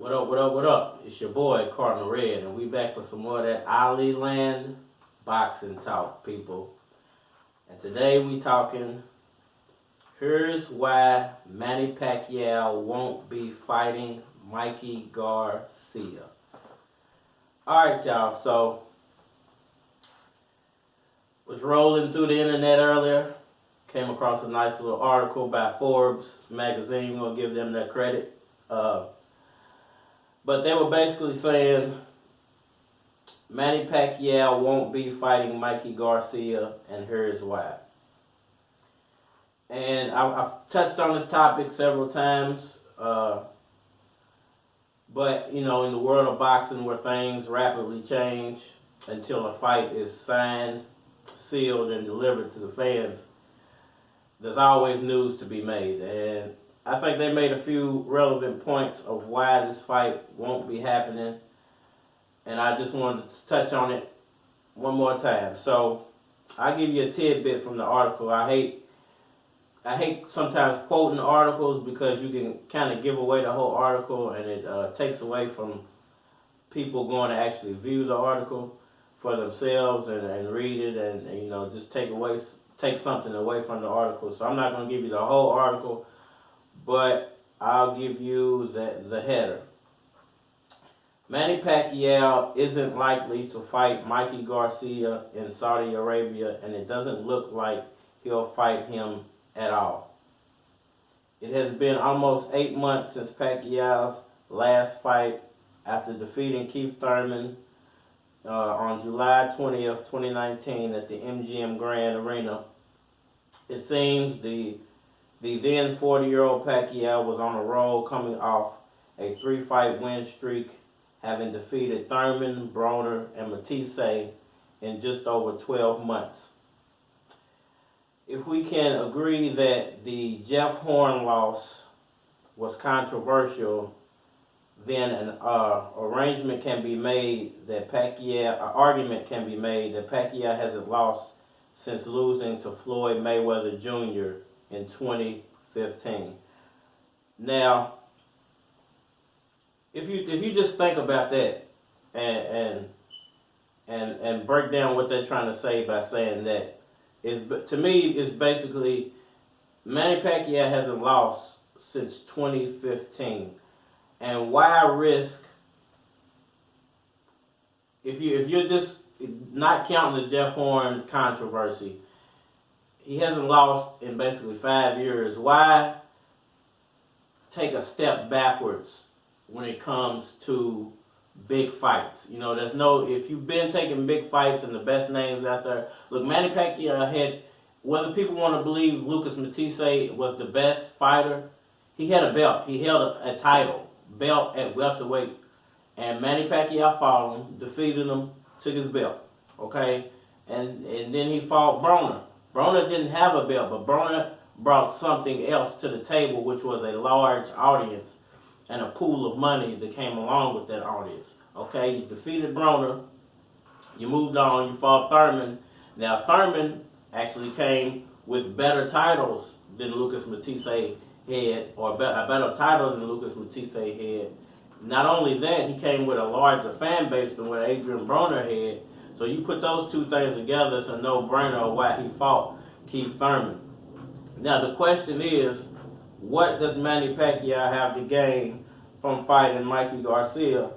What up, what up, what up? It's your boy, Cardinal Red, and we back for some more of that Ali Land boxing talk, people. And today we talking, here's why Manny Pacquiao won't be fighting Mikey Garcia. Alright, y'all, so was rolling through the internet earlier, came across a nice little article by Forbes magazine. We'll give them that credit. But they were basically saying Manny Pacquiao won't be fighting Mikey Garcia, and here's why. And I've touched on this topic several times, but you know, in the world of boxing where things rapidly change until a fight is signed, sealed, and delivered to the fans, there's always news to be made. And I think they made a few relevant points of why this fight won't be happening, and I just wanted to touch on it one more time. So I'll give you a tidbit from the article. I hate sometimes quoting articles because you can kind of give away the whole article, and it takes away from people going to actually view the article for themselves and read it, and you know, just take something away from the article. So I'm not going to give you the whole article, but I'll give you the header. Manny Pacquiao isn't likely to fight Mikey Garcia in Saudi Arabia, and it doesn't look like he'll fight him at all. It has been almost 8 months since Pacquiao's last fight after defeating Keith Thurman on July 20th, 2019 at the MGM Grand Arena. It seems the then 40-year-old Pacquiao was on a roll, coming off a 3-fight win streak, having defeated Thurman, Broner, and Matisse in just over 12 months. If we can agree that the Jeff Horn loss was controversial, then an argument can be made that Pacquiao hasn't lost since losing to Floyd Mayweather Jr. in 2015. Now, if you just think about that and break down what they're trying to say by saying that, to me, it's basically Manny Pacquiao hasn't lost since 2015, and why risk, if you're just not counting the Jeff Horn controversy, he hasn't lost in basically 5 years. Why take a step backwards when it comes to big fights? You know, if you've been taking big fights and the best names out there. Look, Manny Pacquiao had, whether people want to believe Lucas Matisse was the best fighter, he had a belt. He held a title, belt at welterweight. And Manny Pacquiao fought him, defeated him, took his belt. Okay? And then he fought Broner. Broner didn't have a belt, but Broner brought something else to the table, which was a large audience and a pool of money that came along with that audience. Okay, you defeated Broner, you moved on, you fought Thurman. Now Thurman actually came with better titles than Lucas Matisse had, or a better title than Lucas Matisse had. Not only that, he came with a larger fan base than what Adrian Broner had. So you put those two things together, it's a no-brainer why he fought Keith Thurman. Now the question is, what does Manny Pacquiao have to gain from fighting Mikey Garcia,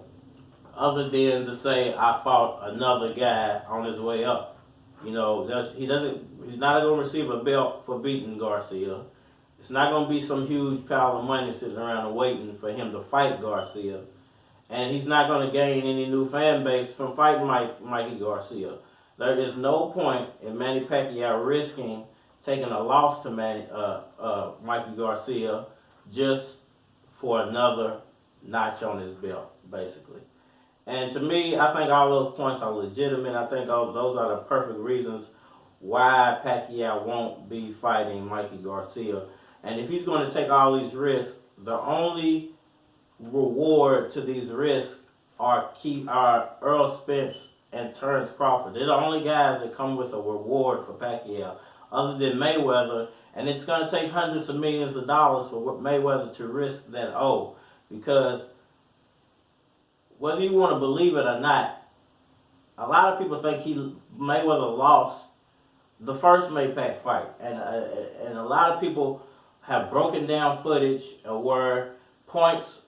other than to say, I fought another guy on his way up? You know, he's not going to receive a belt for beating Garcia. It's not going to be some huge pile of money sitting around and waiting for him to fight Garcia. And he's not going to gain any new fan base from fighting Mikey Garcia. There is no point in Manny Pacquiao risking taking a loss to Mikey Garcia just for another notch on his belt, basically. And to me, I think all those points are legitimate. I think those are the perfect reasons why Pacquiao won't be fighting Mikey Garcia. And if he's going to take all these risks, the only reward to these risks are Errol Spence and Terence Crawford. They're the only guys that come with a reward for Pacquiao, other than Mayweather. And it's going to take hundreds of millions of dollars for Mayweather to risk that because whether you want to believe it or not, a lot of people think Mayweather lost the first Maypac fight, and a lot of people have broken down footage where points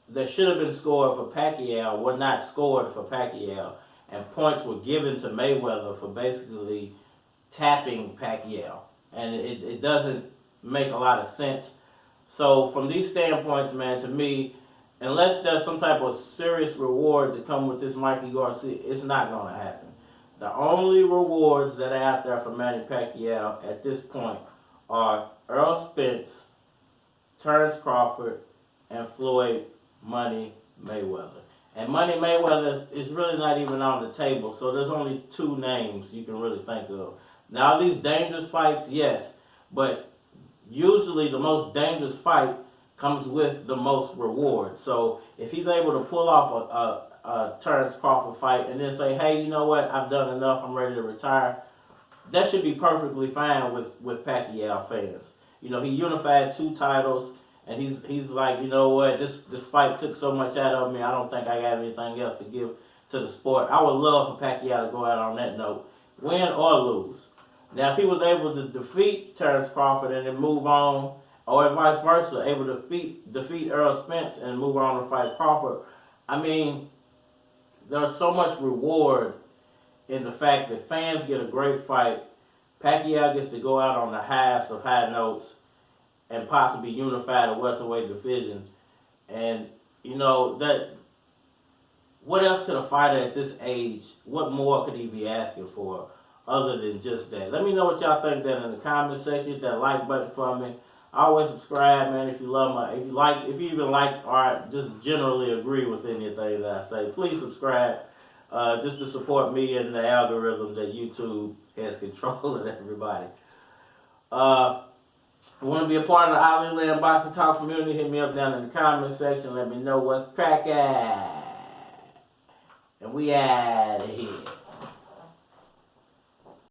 that should have been scored for Pacquiao were not scored for Pacquiao, and points were given to Mayweather for basically tapping Pacquiao, and it doesn't make a lot of sense. So from these standpoints, man, to me, unless there's some type of serious reward to come with this Mikey Garcia, it's not going to happen. The only rewards that are out there for Manny Pacquiao at this point are Errol Spence, Terence Crawford, and Floyd Money Mayweather. And Money Mayweather is really not even on the table, so there's only two names you can really think of. Now, these dangerous fights, yes, but usually the most dangerous fight comes with the most reward. So if he's able to pull off a Terence Crawford fight and then say, hey, you know what, I've done enough, I'm ready to retire, that should be perfectly fine with Pacquiao fans. You know, he unified 2 titles, and he's like, you know what, this fight took so much out of me, I don't think I got anything else to give to the sport. I would love for Pacquiao to go out on that note, win or lose. Now, if he was able to defeat Terence Crawford and then move on, or vice versa, able to defeat Errol Spence and move on to fight Crawford, I mean, there's so much reward in the fact that fans get a great fight, Pacquiao gets to go out on the highest of high notes, and possibly unify the welterweight division. And, you know, that what else could a fighter at this age, what more could he be asking for other than just that? Let me know what y'all think that in the comment section. Hit that like button for me. Always subscribe, man, if you love if you even like or just generally agree with anything that I say. Please subscribe, just to support me and the algorithm that YouTube has control of everybody. Want to be a part of the Ollie Land Boxing Talk community? Hit me up down in the comment section. Let me know what's cracking. And we out of here.